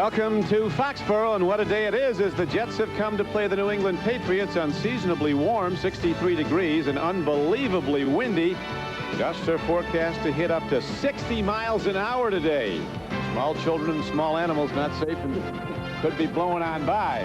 Welcome to Foxborough, and what a day it is as the Jets have come to play the New England Patriots. Unseasonably warm, 63 degrees, and unbelievably windy. Gusts are forecast to hit up to 60 miles an hour today. Small children and small animals not safe and could be blowing on by.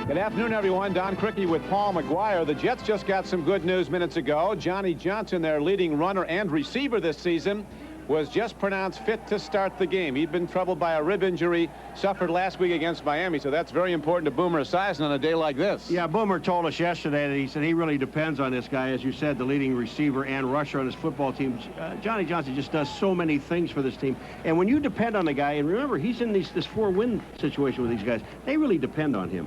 Good afternoon, everyone. Don Crickey with Paul McGuire. The Jets just got some good news minutes ago. Johnny Johnson, their leading runner and receiver this season, was just pronounced fit to start the game. He'd been troubled by a rib injury suffered last week against Miami, so that's very important to Boomer Esiason on a day like this. Yeah, Boomer told us yesterday that he said he really depends on this guy, as you said, the leading receiver and rusher on his football team. Johnny Johnson just does so many things for this team, and when you depend on the guy, and remember, he's in this 4-win situation with these guys, they really depend on him.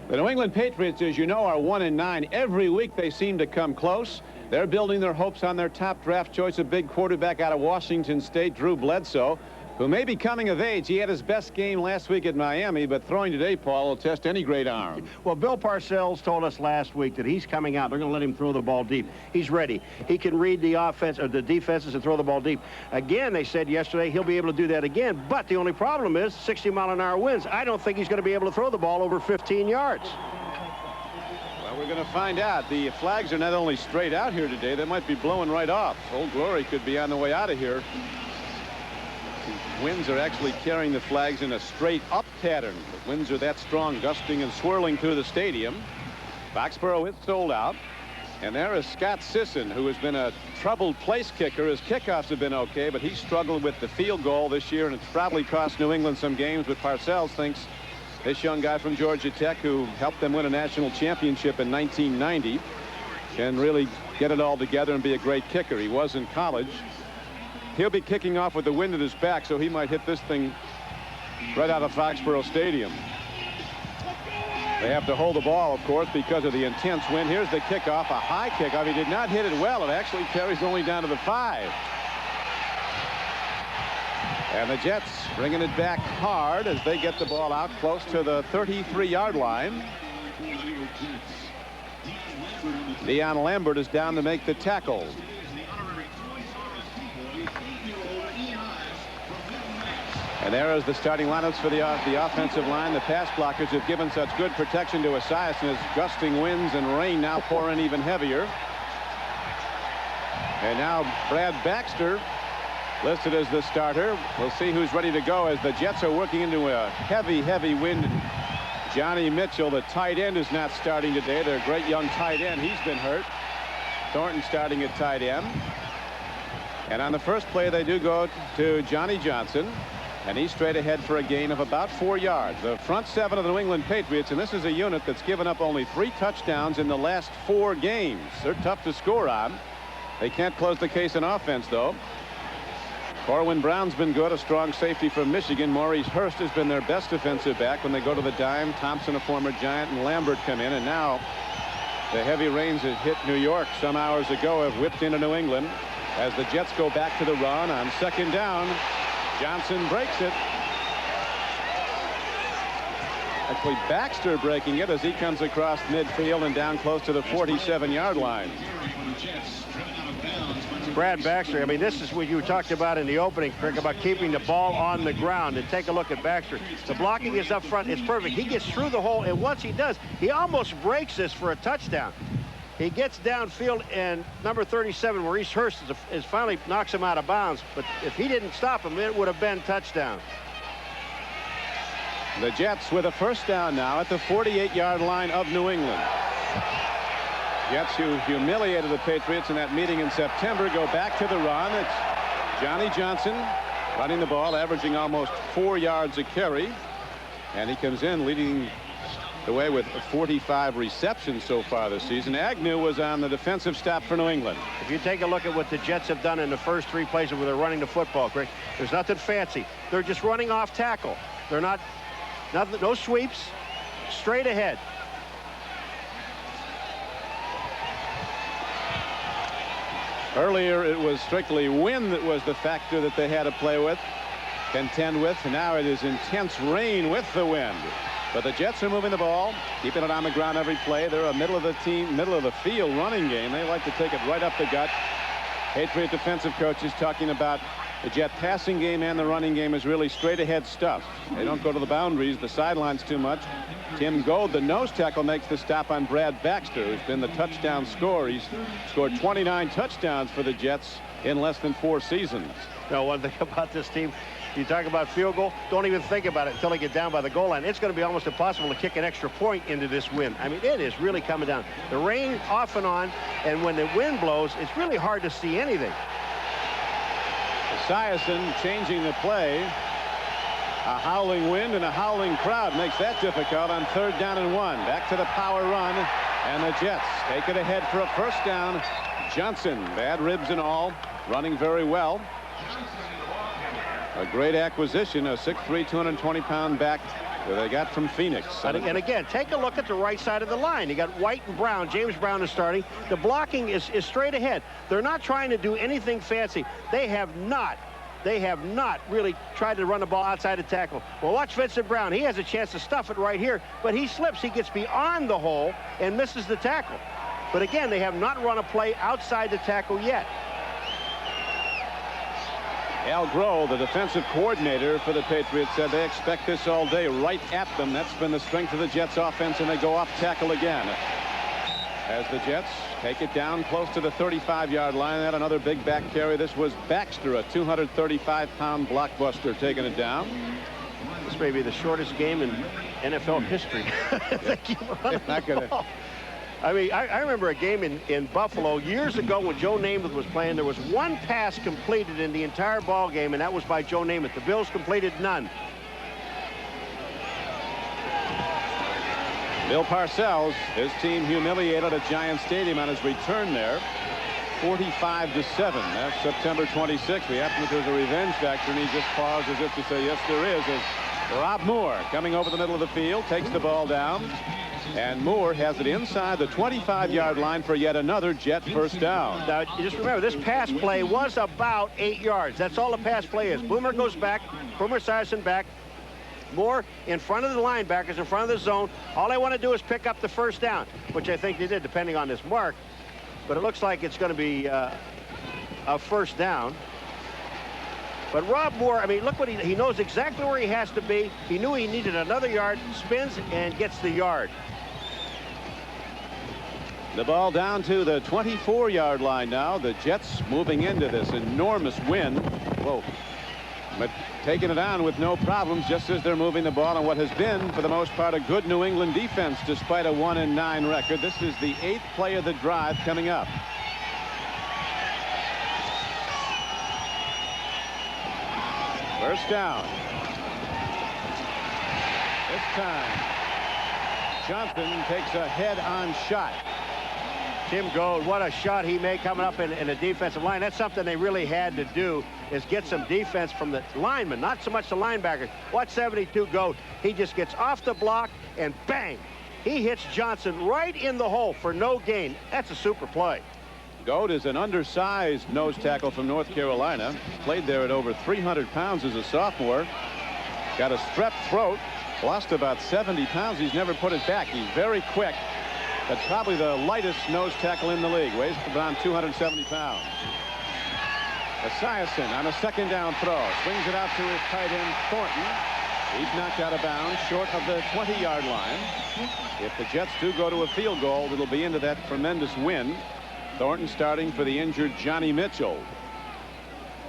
The New England Patriots, as you know, are 1-9. Every week they seem to come close. They're building their hopes on their top draft choice, a big quarterback out of Washington State, Drew Bledsoe, who may be coming of age. He had his best game last week at Miami, but throwing today, Paul, will test any great arm. Well, Bill Parcells told us last week that he's coming out. They're going to let him throw the ball deep. He's ready. He can read the offense or the defenses and throw the ball deep. Again, they said yesterday he'll be able to do that again, but the only problem is 60-mile-an-hour winds. I don't think he's going to be able to throw the ball over 15 yards. We're going to find out. The flags are not only straight out here today, they might be blowing right off. Old Glory could be on the way out of here. The winds are actually carrying the flags in a straight up pattern. The winds are that strong, gusting and swirling through the stadium. Foxborough is sold out. And there is Scott Sisson, who has been a troubled place kicker. His kickoffs have been okay, but he struggled with the field goal this year, and it's probably cost New England some games. But Parcells thinks this young guy from Georgia Tech, who helped them win a national championship in 1990, can really get it all together and be a great kicker. He was in college. He'll be kicking off with the wind at his back, so he might hit this thing right out of Foxborough Stadium. They have to hold the ball, of course, because of the intense wind. Here's the kickoff, a high kickoff. He did not hit it well. It actually carries only down to the 5. And the Jets bringing it back hard as they get the ball out close to the 33-yard line. Deion Lambert is down to make the tackle. And there is the starting lineups for the offensive line. The pass blockers have given such good protection to Esiason as gusting winds and rain now pour in even heavier. And now Brad Baxter listed as the starter. We'll see who's ready to go as the Jets are working into a heavy wind. Johnny Mitchell, the tight end, is not starting today. Their great young tight end, he's been hurt. Thornton starting at tight end. And on the first play, they do go to Johnny Johnson, and he's straight ahead for a gain of about 4 yards. The front 7 of the New England Patriots, and this is a unit that's given up only 3 touchdowns in the last 4 games. They're tough to score on. They can't close the case in offense, though. Corwin Brown's been good, a strong safety from Michigan. Maurice Hurst has been their best defensive back when they go to the dime. Thompson, a former Giant, and Lambert come in. And now the heavy rains that hit New York some hours ago have whipped into New England as the Jets go back to the run on second down. Johnson breaks it. Actually, Baxter breaking it as he comes across midfield and down close to the 47-yard line. Brad Baxter, I mean, this is what you talked about in the opening, Crick, about keeping the ball on the ground. And take a look at Baxter. The blocking is up front. It's perfect. He gets through the hole, and once he does, he almost breaks this for a touchdown. He gets downfield, and number 37, Maurice Hurst, is finally knocks him out of bounds. But if he didn't stop him, it would have been touchdown. The Jets with a first down now at the 48-yard line of New England. Jets, who humiliated the Patriots in that meeting in September, go back to the run. It's Johnny Johnson running the ball, averaging almost 4 yards a carry. And he comes in leading the way with 45 receptions so far this season. Agnew was on the defensive stop for New England. If you take a look at what the Jets have done in the first 3 plays where they're running the football, Crick, there's nothing fancy. They're just running off tackle. They're no sweeps, straight ahead. Earlier, it was strictly wind that was the factor that they had to contend with. And now it is intense rain with the wind. But the Jets are moving the ball, keeping it on the ground every play. They're a middle of the field running game. They like to take it right up the gut. Patriot defensive coaches talking about The Jet passing game and the running game is really straight ahead stuff. They don't go to the boundaries, the sidelines too much. Tim Gold, the nose tackle, makes the stop on Brad Baxter, who's been the touchdown scorer. He's scored 29 touchdowns for the Jets in less than 4 seasons. Now, one thing about this team, you talk about field goal, don't even think about it until they get down by the goal line. It's going to be almost impossible to kick an extra point into this win. I mean, it is really coming down. The rain off and on, and when the wind blows, it's really hard to see anything. Esiason changing the play. A howling wind and a howling crowd makes that difficult on 3rd down and 1. Back to the power run, and the Jets take it ahead for a first down. Johnson, bad ribs and all, running very well. A great acquisition, a 6'3", 220-pound back that they got from Phoenix. And again, take a look at the right side of the line. You got White and Brown. James Brown is starting. The blocking is straight ahead. They're not trying to do anything fancy. They have not really tried to run the ball outside the tackle. Well, watch Vincent Brown. He has a chance to stuff it right here, but he slips. He gets beyond the hole and misses the tackle. But again, they have not run a play outside the tackle yet. Al Groh, the defensive coordinator for the Patriots, said they expect this all day, right at them. That's been the strength of the Jets offense, and they go off tackle again. As the Jets take it down close to the 35-yard line. That another big back carry. This was Baxter, a 235-pound blockbuster, taking it down. This may be the shortest game in NFL history. I mean, I remember a game in Buffalo years ago when Joe Namath was playing. There was one pass completed in the entire ball game, and that was by Joe Namath. The Bills completed none. Bill Parcells, his team humiliated at Giant Stadium on his return there, 45-7. That's September 26th. We asked him if there's a revenge factor, and he just paused as if to say, yes, there is. As Rob Moore, coming over the middle of the field, takes the ball down. And Moore has it inside the 25-yard line for yet another Jet first down. Now, just remember, this pass play was about 8 yards. That's all the pass play is. Boomer goes back. Boomer Esiason back. Moore in front of the linebackers, in front of the zone. All they want to do is pick up the first down, which I think they did, depending on this mark. But it looks like it's going to be a first down. But Rob Moore, I mean, look what he knows exactly where he has to be. He knew he needed another yard, spins and gets the yard. The ball down to the 24-yard line now. The Jets moving into this enormous win. Whoa. But taking it on with no problems, just as they're moving the ball on what has been, for the most part, a good New England defense despite a 1-9 record. This is the 8th play of the drive coming up. First down. This time, Johnson takes a head-on shot. Tim Gold, what a shot he made coming up in the defensive line. That's something they really had to do, is get some defense from the linemen, not so much the linebackers. Watch 72 Gold. He just gets off the block and bang. He hits Johnson right in the hole for no gain. That's a super play. Gold is an undersized nose tackle from North Carolina. Played there at over 300 pounds as a sophomore. Got a strep throat. Lost about 70 pounds. He's never put it back. He's very quick. That's probably the lightest nose tackle in the league. Weighs around 270 pounds. Esiason on a second down throw. Swings it out to his tight end, Thornton. He's knocked out of bounds short of the 20-yard line. If the Jets do go to a field goal, it'll be into that tremendous win. Thornton starting for the injured Johnny Mitchell.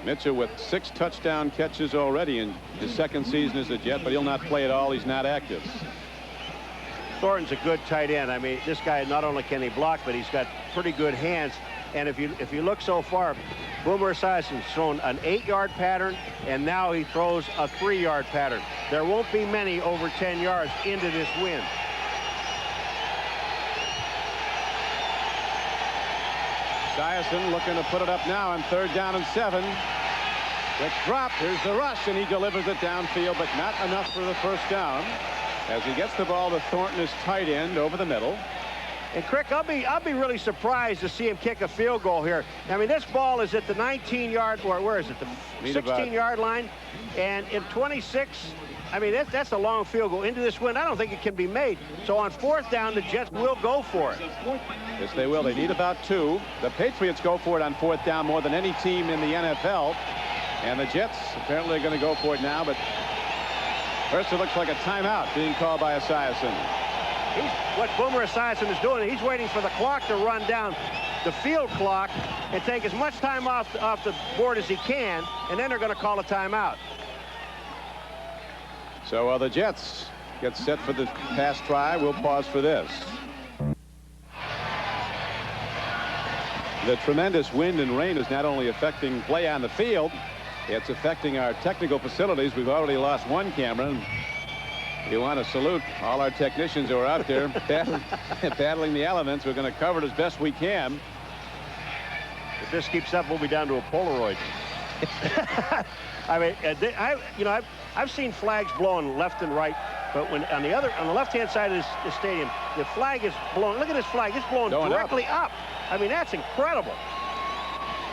Mitchell with 6 touchdown catches already in his second season as a Jet, but he'll not play at all. He's not active. Thornton's a good tight end. I mean, this guy, not only can he block, but he's got pretty good hands. And if you look so far, Boomer Esiason's thrown an 8-yard pattern, and now he throws a 3-yard pattern. There won't be many over 10 yards into this win. Esiason looking to put it up now on 3rd down and 7. Quick drop. Here's the rush, and he delivers it downfield, but not enough for the first down. As he gets the ball to Thornton, his tight end, over the middle. And Crick, I'll be really surprised to see him kick a field goal here. I mean, this ball is at the 19-yard, or where is it? The 16-yard line. And in 26, I mean, that's a long field goal into this win. I don't think it can be made. So on 4th down, the Jets will go for it. Yes, they will. They need about 2. The Patriots go for it on 4th down more than any team in the NFL. And the Jets apparently are going to go for it now, but first it looks like a timeout being called by Esiason. What Boomer Esiason is doing, he's waiting for the clock to run down, the field clock, and take as much time off the board as he can, and then they're going to call a timeout. So while the Jets get set for the pass try, we'll pause for this. The tremendous wind and rain is not only affecting play on the field, it's affecting our technical facilities. We've already lost one camera. And we want to salute all our technicians who are out there battling the elements. We're going to cover it as best we can. If this keeps up, we'll be down to a Polaroid. I mean, I've seen flags blowing left and right, but when on the left-hand side of the stadium, the flag is blowing. Look at this flag; it's blowing directly up. I mean, that's incredible.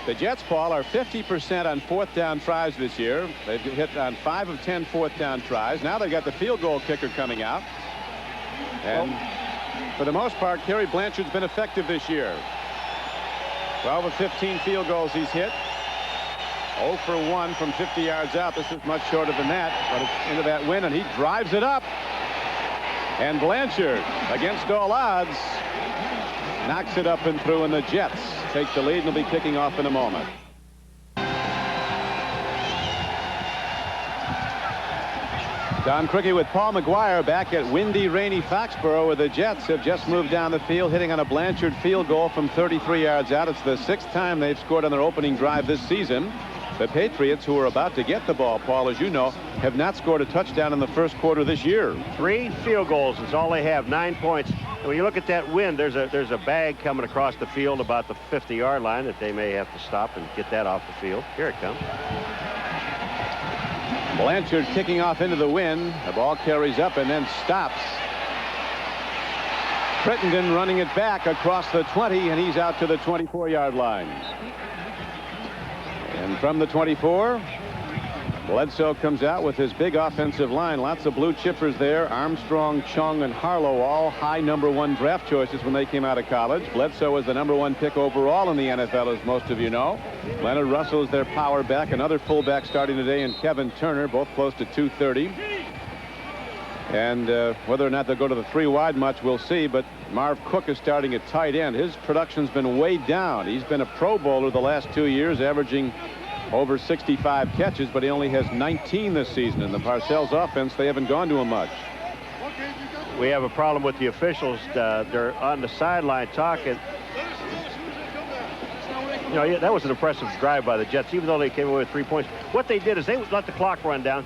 The Jets, Paul, are 50% on fourth down tries this year. They've hit on 5 of 10 fourth down tries. Now they've got the field goal kicker coming out, and for the most part, Kerry Blanchard's been effective this year. 12 of 15 field goals he's hit. 0 for 1 from 50 yards out. This is much shorter than that, but it's into that wind, and he drives it up. And Blanchard, against all odds, knocks it up and through, and the Jets take the lead and will be kicking off in a moment. Don Criqui with Paul McGuire back at windy, rainy Foxborough, where the Jets have just moved down the field, hitting on a Blanchard field goal from 33 yards out. It's the 6th time they've scored on their opening drive this season. The Patriots, who are about to get the ball, Paul, as you know, have not scored a touchdown in the first quarter this year. 3 field goals is all they have, 9 points. And when you look at that wind, there's a bag coming across the field about the 50-yard line that they may have to stop and get that off the field. Here it comes. Blanchard kicking off into the wind. The ball carries up and then stops. Crittenden running it back across the 20, and he's out to the 24-yard line. And from the 24, Bledsoe comes out with his big offensive line. Lots of blue chippers there. Armstrong, Chung, and Harlow, all high #1 draft choices when they came out of college. Bledsoe was the #1 pick overall in the NFL, as most of you know. Leonard Russell is their power back. Another fullback starting today, and Kevin Turner, both close to 230. And whether or not they'll go to the 3 wide much, we'll see. But Marv Cook is starting at tight end. His production's been way down. He's been a Pro Bowler the last 2 years, averaging over 65 catches, but he only has 19 this season. In the Parcells offense, they haven't gone to him much. We have a problem with the officials. They're on the sideline talking. You know, that was an impressive drive by the Jets, even though they came away with 3 points. What they did is they let the clock run down.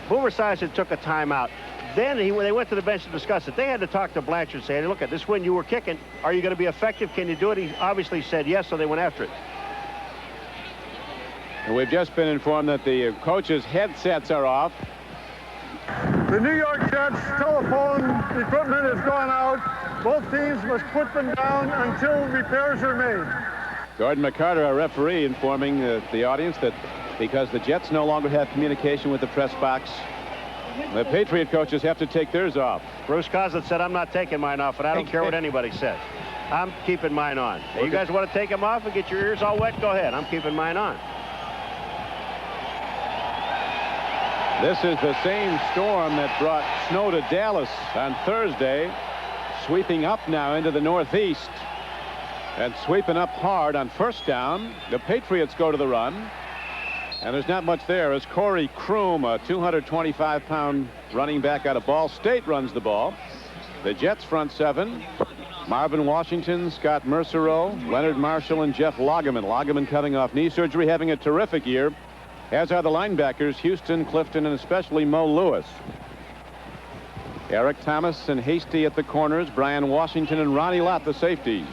Boomer Esiason took a timeout. Then when they went to the bench to discuss it, they had to talk to Blanchard and say, hey, look, at this win you were kicking. Are you going to be effective? Can you do it? He obviously said yes, so they went after it. And we've just been informed that the coaches' headsets are off. The New York Jets telephone equipment has gone out. Both teams must put them down until repairs are made. Gordon McCarter, our referee, informing the audience that because the Jets no longer have communication with the press box, the Patriot coaches have to take theirs off. Bruce Coslett said, I'm not taking mine off, and I don't care what anybody says. I'm keeping mine on. Hey, you guys want to take them off and get your ears all wet? Go ahead. I'm keeping mine on. This is the same storm that brought snow to Dallas on Thursday, sweeping up now into the northeast and sweeping up hard on first down. The Patriots go to the run, and there's not much there as Corey Kroom, a 225-pound running back out of Ball State, runs the ball. The Jets front 7, Marvin Washington, Scott Mercereau, Leonard Marshall, and Jeff Lageman. Lageman coming off knee surgery, having a terrific year, as are the linebackers Houston, Clifton, and especially Mo Lewis. Eric Thomas and Hasty at the corners, Brian Washington and Ronnie Lott the safeties.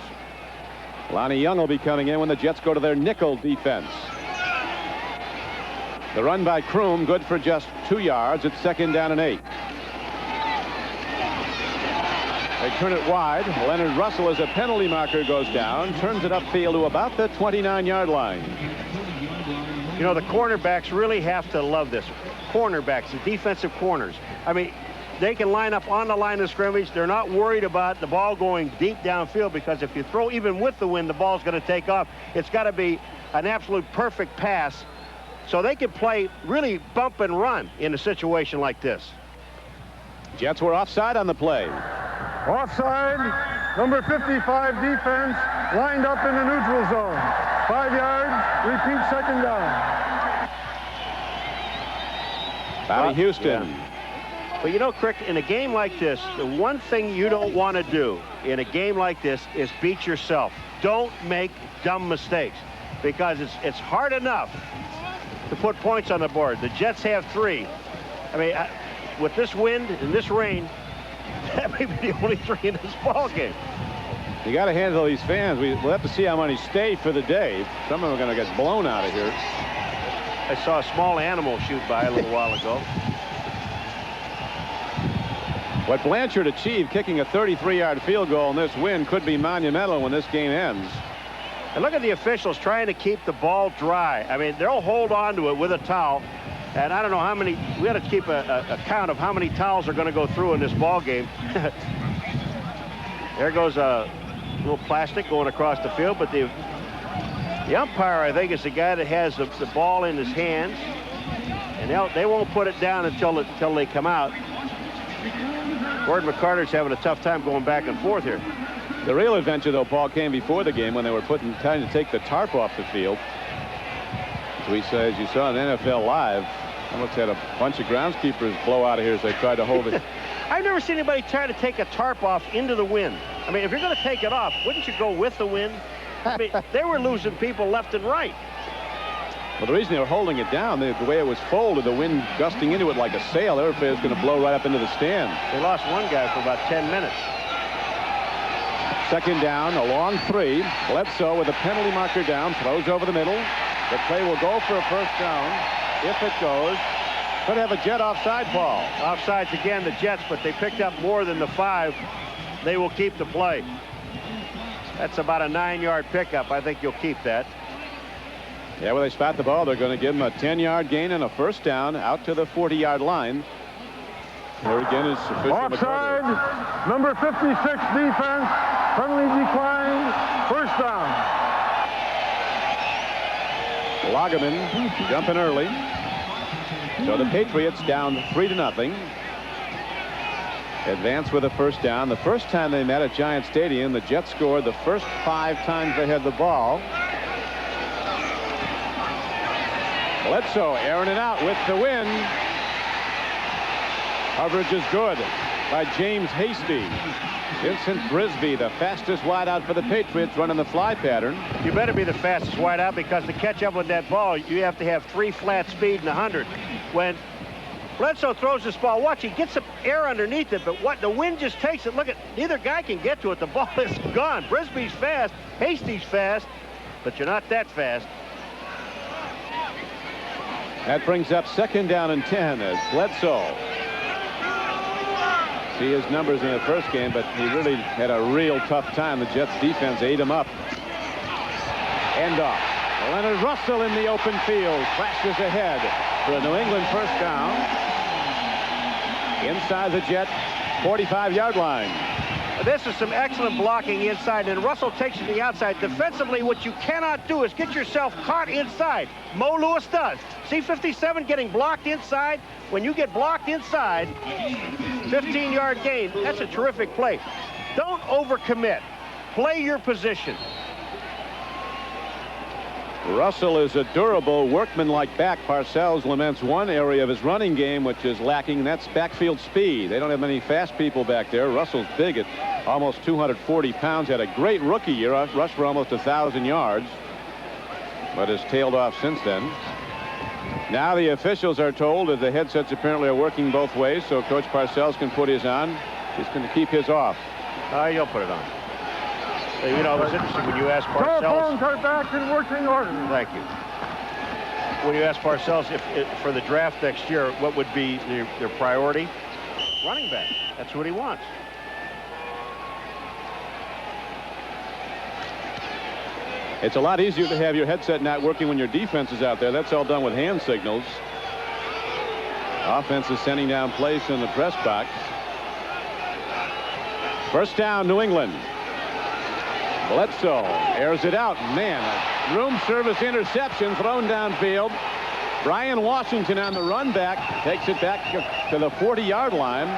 Lonnie Young will be coming in when the Jets go to their nickel defense. The run by Kroom, good for just 2 yards. It's 2nd down and 8. They turn it wide. Leonard Russell, as a penalty marker, goes down, turns it upfield to about the 29-yard line. You know, the cornerbacks really have to love this. Cornerbacks, the defensive corners. I mean, they can line up on the line of scrimmage. They're not worried about the ball going deep downfield, because if you throw even with the wind, the ball's going to take off. It's got to be an absolute perfect pass so they can play really bump and run in a situation like this. Jets were offside on the play. Offside, number 55 defense lined up in the neutral zone. 5 yards, repeat, second down. Bobby Houston. Yeah. But you know, Crick, in a game like this, the one thing you don't want to do in a game like this is beat yourself. Don't make dumb mistakes, because it's hard enough to put points on the board. The Jets have 3. I mean, with this wind and this rain, that may be the only 3 in this ball game. You got to handle these fans. We'll have to see how many stay for the day. Some of them are going to get blown out of here. I saw a small animal shoot by a little while ago. What Blanchard achieved, kicking a 33-yard field goal in this win, could be monumental when this game ends. And look at the officials trying to keep the ball dry. I mean, they'll hold on to it with a towel. And I don't know how many, we got to keep a count of how many towels are going to go through in this ball game. There goes a little plastic going across the field, but the umpire, I think, is the guy that has the ball in his hands. And they won't put it down until they come out. Gordon McCarter's having a tough time going back and forth here. The real adventure, though, Paul, came before the game when they were trying to take the tarp off the field. So he says, you saw on NFL Live, almost had a bunch of groundskeepers blow out of here as they tried to hold it. I've never seen anybody try to take a tarp off into the wind. I mean, if you're going to take it off, wouldn't you go with the wind? I mean, they were losing people left and right. Well, the reason they were holding it down, the way it was folded, the wind gusting into it like a sail, they were afraid it was going to blow right up into the stand. They lost one guy for about 10 minutes. Second down, a long 3. Bledsoe with a penalty marker down, throws over the middle. The play will go for a first down. If it goes, could have a Jet offside ball. Offsides again, the Jets, but they picked up more than the 5. They will keep the play. That's about a 9-yard pickup. I think you'll keep that. Yeah, when they spot the ball, they're going to give him a 10-yard gain and a first down out to the 40-yard line. There again is official Offside, McCarter. number 56 defense, penalty declined, first down. Lagerman jumping early. So the Patriots down 3-0. Advance with a first down. The first time they met at Giant Stadium, the Jets scored the first 5 times they had the ball. Bledsoe airing it out with the win. Coverage is good by James Hasty. Vincent Brisby, the fastest wideout for the Patriots, running the fly pattern. You better be the fastest wideout, because to catch up with that ball, you have to have 3 flat speed and 100. When Bledsoe throws this ball, watch, he gets some air underneath it, but what the wind just takes it. Look at, neither guy can get to it. The ball is gone. Brisby's fast, Hasty's fast, but you're not that fast. That brings up second down and 10 as Bledsoe. See his numbers in the first game, but he really had a real tough time. The Jets defense ate him up. End off. Leonard Russell in the open field flashes ahead for a New England first down. Inside the Jet 45-yard line. This is some excellent blocking inside, and Russell takes it to the outside. Defensively, what you cannot do is get yourself caught inside. Mo Lewis does. See 57 getting blocked inside? When you get blocked inside, 15-yard gain, that's a terrific play. Don't overcommit. Play your position. Russell is a durable, workmanlike back. Parcells laments one area of his running game which is lacking, and that's backfield speed. They don't have many fast people back there. Russell's big at almost 240 pounds. Had a great rookie year, rushed for almost 1,000 yards, but has tailed off since then. Now the officials are told that the headsets apparently are working both ways, so Coach Parcells can put his on. He's going to keep his off. You'll put it on. You know, it was interesting when you asked Parcells. Telephones are back in working order. Thank you. When you asked Parcells if for the draft next year, what would be their priority? Running back. That's what he wants. It's a lot easier to have your headset not working when your defense is out there. That's all done with hand signals. Offense is sending down plays in the press box. First down, New England. Bledsoe airs it out. Man, a room service interception thrown downfield. Brian Washington on the run back takes it back to the 40-yard line.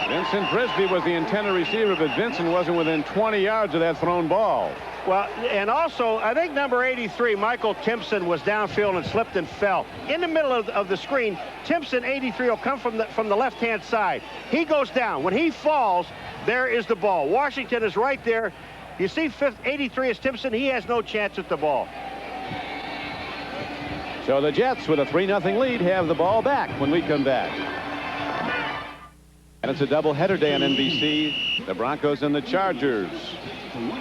Vincent Brisby was the intended receiver, but Vincent wasn't within 20 yards of that thrown ball. Well, and also, I think number 83, Michael Timpson, was downfield and slipped and fell. In the middle of the screen, Timpson, 83, will come from the left-hand side. He goes down. When he falls, there is the ball. Washington is right there. You see 83 is Timpson. He has no chance at the ball. So the Jets, with a 3-0 lead, have the ball back when we come back. And it's a doubleheader day on NBC. The Broncos and the Chargers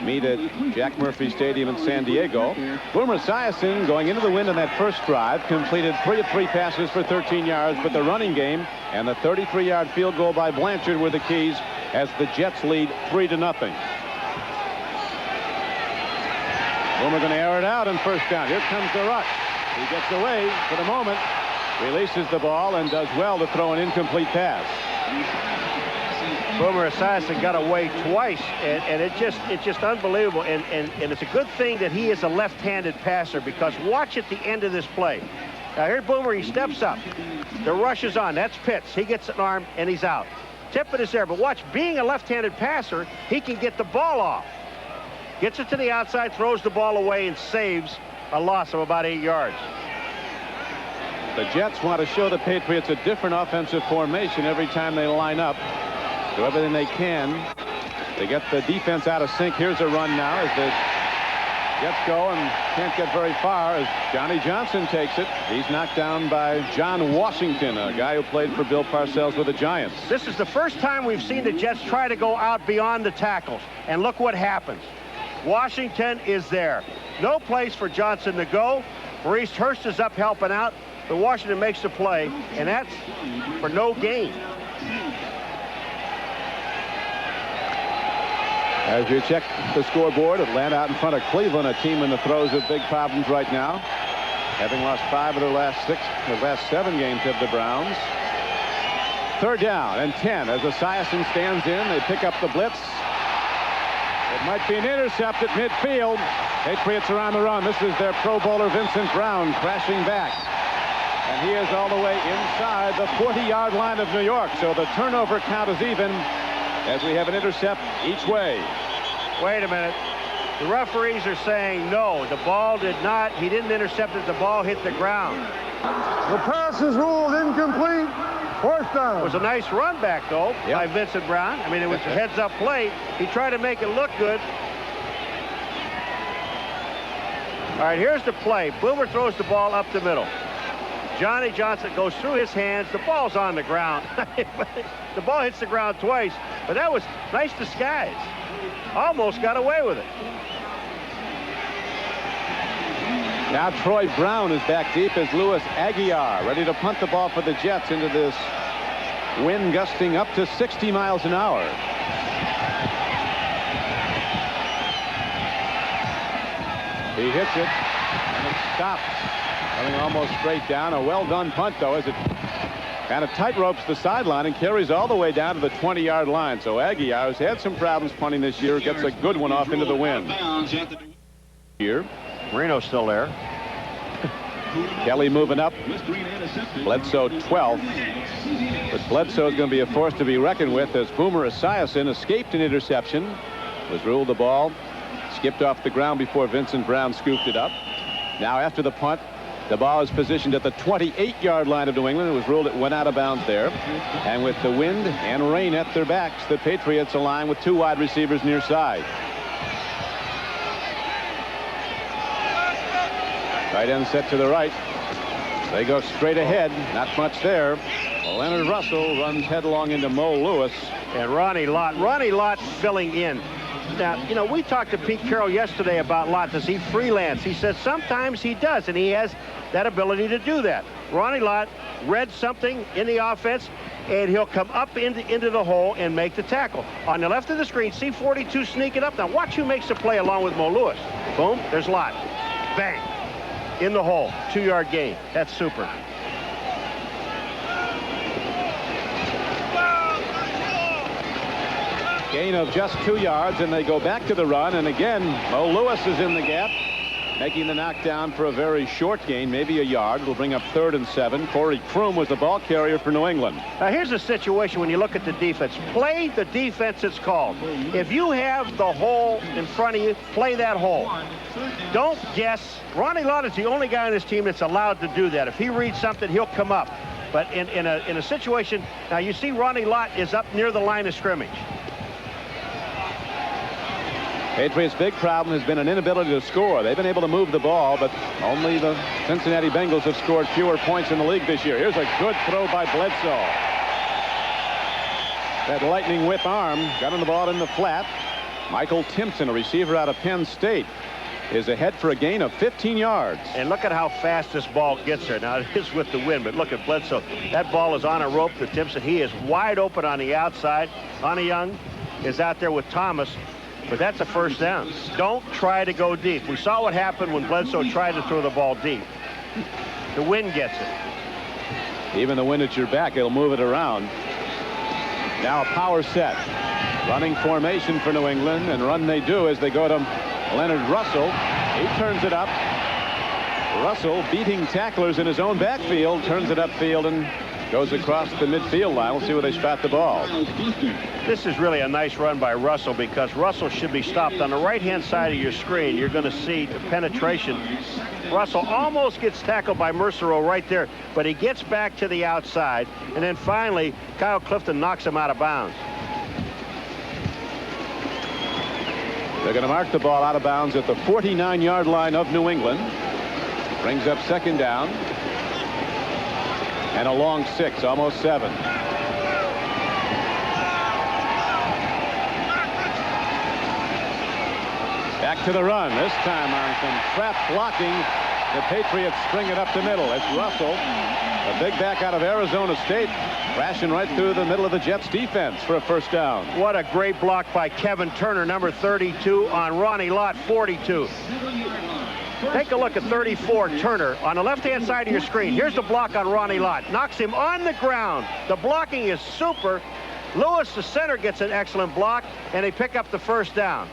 meet at Jack Murphy Stadium in San Diego. Boomer Esiason, going into the wind on that first drive, completed 3 of 3 passes for 13 yards, but the running game and the 33-yard field goal by Blanchard were the keys as the Jets lead 3-0. Boomer going to air it out on first down. Here comes the rush. He gets away for the moment, releases the ball, and does well to throw an incomplete pass. Boomer Esiason got away twice, and it's just unbelievable. And it's a good thing that he is a left-handed passer, because watch at the end of this play. Now here's Boomer. He steps up. The rush is on. That's Pitts. He gets an arm, and he's out. Tippett is there, but watch. Being a left-handed passer, he can get the ball off. Gets it to the outside, throws the ball away, and saves a loss of about 8 yards. The Jets want to show the Patriots a different offensive formation every time they line up. Do everything they can to get the defense out of sync. Here's a run now as the Jets go and can't get very far as Johnny Johnson takes it. He's knocked down by John Washington, a guy who played for Bill Parcells with the Giants. This is the first time we've seen the Jets try to go out beyond the tackles. And look what happens. Washington is there. No place for Johnson to go. Maurice Hurst is up helping out. But Washington makes the play, and that's for no gain. As you check the scoreboard, Atlanta out in front of Cleveland, a team in the throes of big problems right now, having lost 5 of their last 7 games of the Browns. 3rd down and 10 as Esiason stands in. They pick up the blitz. It might be an intercept at midfield. Patriots are on the run. This is their Pro Bowler Vincent Brown crashing back. And he is all the way inside the 40-yard line of New York. So the turnover count is even as we have an intercept each way. Wait a minute. The referees are saying no. The ball did not. He didn't intercept it. The ball hit the ground. The pass is ruled incomplete. 4th down. It was a nice run back, though, by Vincent Brown. I mean, it was a heads-up play. He tried to make it look good. All right, here's the play. Boomer throws the ball up the middle. Johnny Johnson goes through his hands. The ball's on the ground. The ball hits the ground twice, but that was nice disguise. Almost got away with it. Now Troy Brown is back deep as Louis Aguiar ready to punt the ball for the Jets into this wind gusting up to 60 miles an hour. He hits it, and it stops. Coming almost straight down. A well-done punt, though, as it kind of tightropes the sideline and carries all the way down to the 20-yard line. So Aguiar has had some problems punting this year. Gets a good one off into the wind. Here. Marino's still there. Kelly moving up. Bledsoe 12th. But Bledsoe is going to be a force to be reckoned with as Boomer Esiason escaped an interception. Was ruled the ball. Skipped off the ground before Vincent Brown scooped it up. Now after the punt, the ball is positioned at the 28-yard line of New England. It was ruled it went out of bounds there. And with the wind and rain at their backs, the Patriots align with 2 wide receivers near side. Tight end set to the right. They go straight ahead. Not much there. Leonard Russell runs headlong into Mo Lewis. And Ronnie Lott filling in. Now, you know, we talked to Pete Carroll yesterday about Lott. Does he freelance? He said sometimes he does, and he has that ability to do that. Ronnie Lott read something in the offense, and he'll come up into the hole and make the tackle. On the left of the screen, C-42 sneaking up. Now, watch who makes the play along with Mo Lewis. Boom, there's Lott. Bang. In the hole. 2-yard gain. That's super. Gain of just 2 yards, and they go back to the run. And again, Mo Lewis is in the gap. Making the knockdown for a very short gain, maybe a yard. Will bring up 3rd and 7. Corey Kroom was the ball carrier for New England. Now here's the situation when you look at the defense. Play the defense it's called. If you have the hole in front of you, play that hole. Don't guess. Ronnie Lott is the only guy on this team that's allowed to do that. If he reads something, he'll come up. But in a situation, now you see Ronnie Lott is up near the line of scrimmage. Patriots' big problem has been an inability to score. They've been able to move the ball, but only the Cincinnati Bengals have scored fewer points in the league this year. Here's a good throw by Bledsoe. That lightning whip arm got on the ball in the flat. Michael Timpson, a receiver out of Penn State, is ahead for a gain of 15 yards. And look at how fast this ball gets there. Now, it is with the wind, but look at Bledsoe. That ball is on a rope to Timpson. He is wide open on the outside. Lonnie Young is out there with Thomas. But that's a first down. Don't try to go deep. We saw what happened when Bledsoe tried to throw the ball deep. The wind gets it. Even the wind at your back, it'll move it around. Now a power set. Running formation for New England, and run they do as they go to Leonard Russell. He turns it up. Russell, beating tacklers in his own backfield, turns it upfield and goes across the midfield line. We'll see where they spot the ball. This is really a nice run by Russell, because Russell should be stopped on the right-hand side of your screen. You're going to see the penetration. Russell almost gets tackled by Mercereau right there, but he gets back to the outside, and then finally Kyle Clifton knocks him out of bounds. They're going to mark the ball out of bounds at the 49-yard line of New England. Brings up 2nd down. And a long 6, almost 7. Back to the run. This time on some trap blocking. The Patriots string it up the middle. It's Russell, a big back out of Arizona State, crashing right through the middle of the Jets defense for a first down. What a great block by Kevin Turner, number 32, on Ronnie Lott, 42. Take a look at 34, Turner, on the left-hand side of your screen. Here's the block on Ronnie Lott. Knocks him on the ground. The blocking is super. Lewis, the center, gets an excellent block, and they pick up the first down.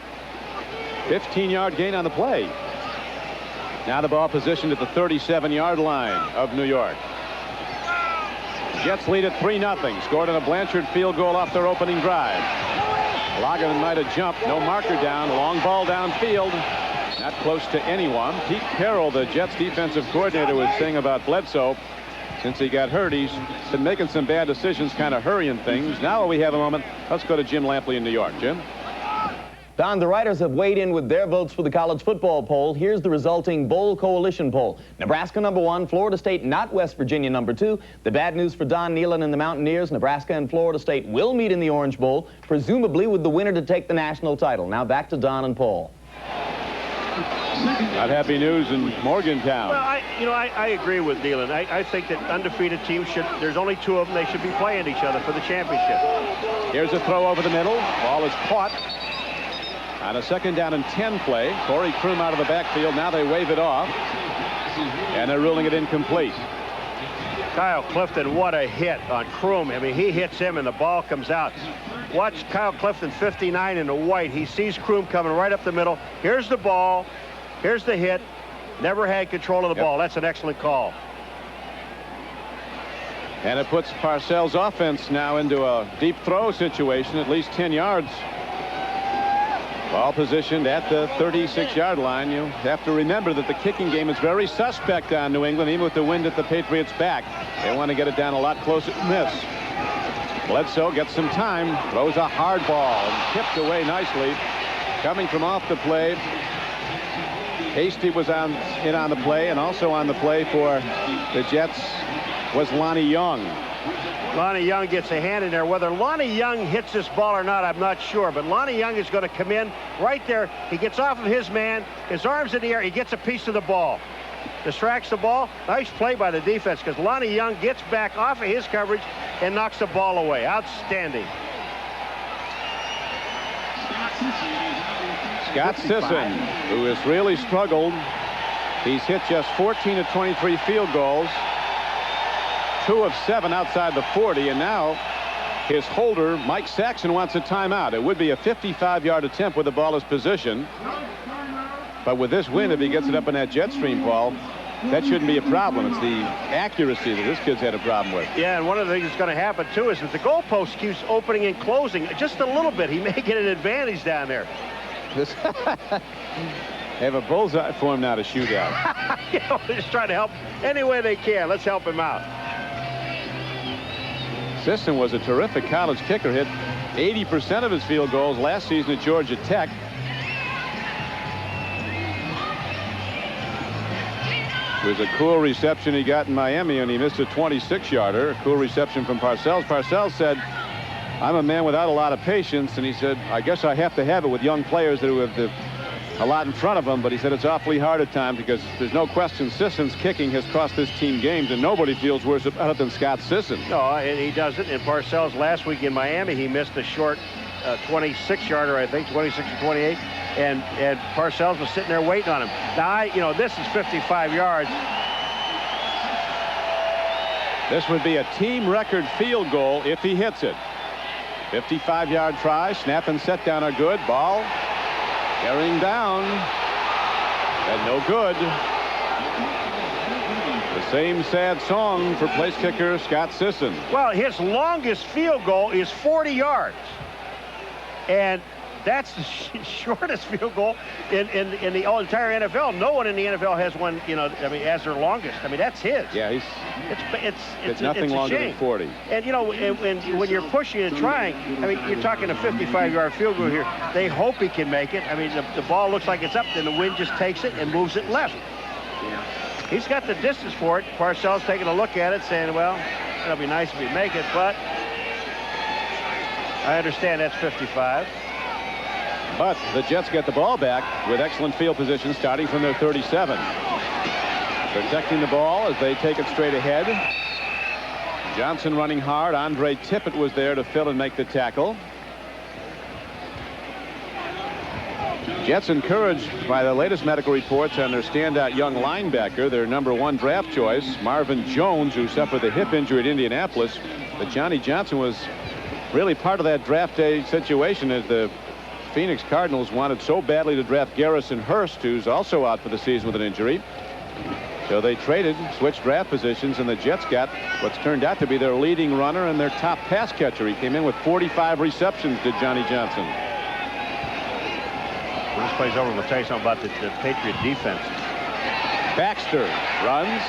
15-yard gain on the play. Now the ball positioned at the 37-yard line of New York. Jets lead at 3-0. Scored on a Blanchard field goal off their opening drive. Logan might have jumped. No marker down. Long ball downfield. Not close to anyone. Pete Carroll, the Jets defensive coordinator, was saying about Bledsoe, since he got hurt, he's been making some bad decisions, kind of hurrying things. Now we have a moment. Let's go to Jim Lampley in New York. Jim? Don, the writers have weighed in with their votes for the college football poll. Here's the resulting Bowl Coalition poll. Nebraska #1, Florida State, not West Virginia #2. The bad news for Don Nehlen and the Mountaineers: Nebraska and Florida State will meet in the Orange Bowl, presumably with the winner to take the national title. Now back to Don and Paul. Not happy news in Morgantown. Well, I agree with Nehlen. I think that undefeated teams should, there's only 2 of them, they should be playing each other for the championship. Here's a throw over the middle. Ball is caught on a 2nd down and 10 play. Corey Kroom out of the backfield. Now they wave it off, and they're ruling it incomplete. Kyle Clifton, what a hit on Kroom. I mean, he hits him and the ball comes out. Watch Kyle Clifton, 59 in the white. He sees Kroom coming right up the middle. Here's the ball. Here's the hit. Never had control of the ball. That's an excellent call. And it puts Parcells' offense now into a deep throw situation, at least 10 yards. Ball positioned at the 36-yard line. You have to remember that the kicking game is very suspect on New England, even with the wind at the Patriots' back. They want to get it down a lot closer than this. Bledsoe gets some time, throws a hard ball, and tipped away nicely. Coming from off the play, Hasty was in on the play, and also on the play for the Jets was Lonnie Young. Lonnie Young gets a hand in there. Whether Lonnie Young hits this ball or not, I'm not sure, but Lonnie Young is going to come in right there. He gets off of his man, his arms in the air, he gets a piece of the ball. Distracts the ball. Nice play by the defense, because Lonnie Young gets back off of his coverage and knocks the ball away. Outstanding. Scott Sisson, who has really struggled. He's hit just 14 of 23 field goals, 2 of 7 outside the 40, and now his holder, Mike Saxon, wants a timeout. It would be a 55-yard attempt with the ball is positioned. But with this wind, if he gets it up in that jet stream, Paul, that shouldn't be a problem. It's the accuracy that this kid's had a problem with. Yeah, and one of the things that's going to happen, too, is that the goalpost keeps opening and closing just a little bit. He may get an advantage down there. They have a bullseye for him now to shoot out. You know, they're just trying to help any way they can. Let's help him out. Sisson was a terrific college kicker. Hit 80% of his field goals last season at Georgia Tech. It was a cool reception he got in Miami, and he missed a 26-yarder. A cool reception from Parcells. Parcells said, I'm a man without a lot of patience, and he said, I guess I have to have it with young players that have a lot in front of them, but he said it's awfully hard at times because there's no question Sisson's kicking has cost this team games, and nobody feels worse about it than Scott Sisson. No, and he doesn't. And Parcells last week in Miami, he missed a short 26-yarder, I think, 26 or 28, and Parcells was sitting there waiting on him. Now, you know, this is 55 yards. This would be a team record field goal if he hits it. 55-yard try, snap and set down are good. Ball carrying down, and no good. The same sad song for place kicker Scott Sisson. Well, his longest field goal is 40 yards. And that's the shortest field goal in the entire NFL. No one in the NFL has one, you know, I mean, as their longest. I mean, that's his. Yeah, it's nothing longer than 40. And, you know, when you're pushing and trying, I mean, you're talking a 55-yard field goal here. They hope he can make it. I mean, the ball looks like it's up, then the wind just takes it and moves it left. He's got the distance for it. Parcells taking a look at it, saying, well, it'll be nice if we make it, but I understand that's 55. But the Jets get the ball back with excellent field position starting from their 37. Protecting the ball as they take it straight ahead. Johnson running hard. Andre Tippett was there to fill and make the tackle. Jets encouraged by the latest medical reports on their standout young linebacker, their #1 draft choice, Marvin Jones, who suffered the hip injury at Indianapolis. But Johnny Johnson was really part of that draft day situation, as the Phoenix Cardinals wanted so badly to draft Garrison Hurst, who's also out for the season with an injury. So they traded, switched draft positions, and the Jets got what's turned out to be their leading runner and their top pass catcher. He came in with 45 receptions, did Johnny Johnson. When this plays over, we'll tell you something about the Patriot defense. Baxter runs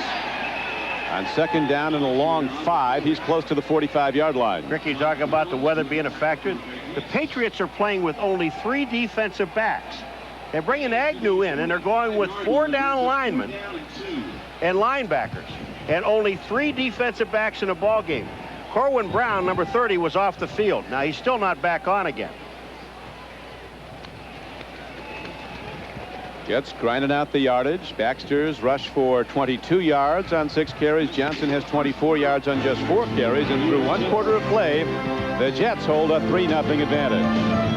on second down and a long 5. He's close to the 45-yard line. Ricky, talking about the weather being a factor. The Patriots are playing with only 3 defensive backs. They're bringing Agnew in, and they're going with 4 down linemen and linebackers, and only 3 defensive backs in a ball game. Corwin Brown, number 30, was off the field. Now, he's still not back on again. Jets grinding out the yardage. Baxter's rushed for 22 yards on 6 carries. Johnson has 24 yards on just 4 carries, and through 1/4 of play, the Jets hold a 3-0 advantage.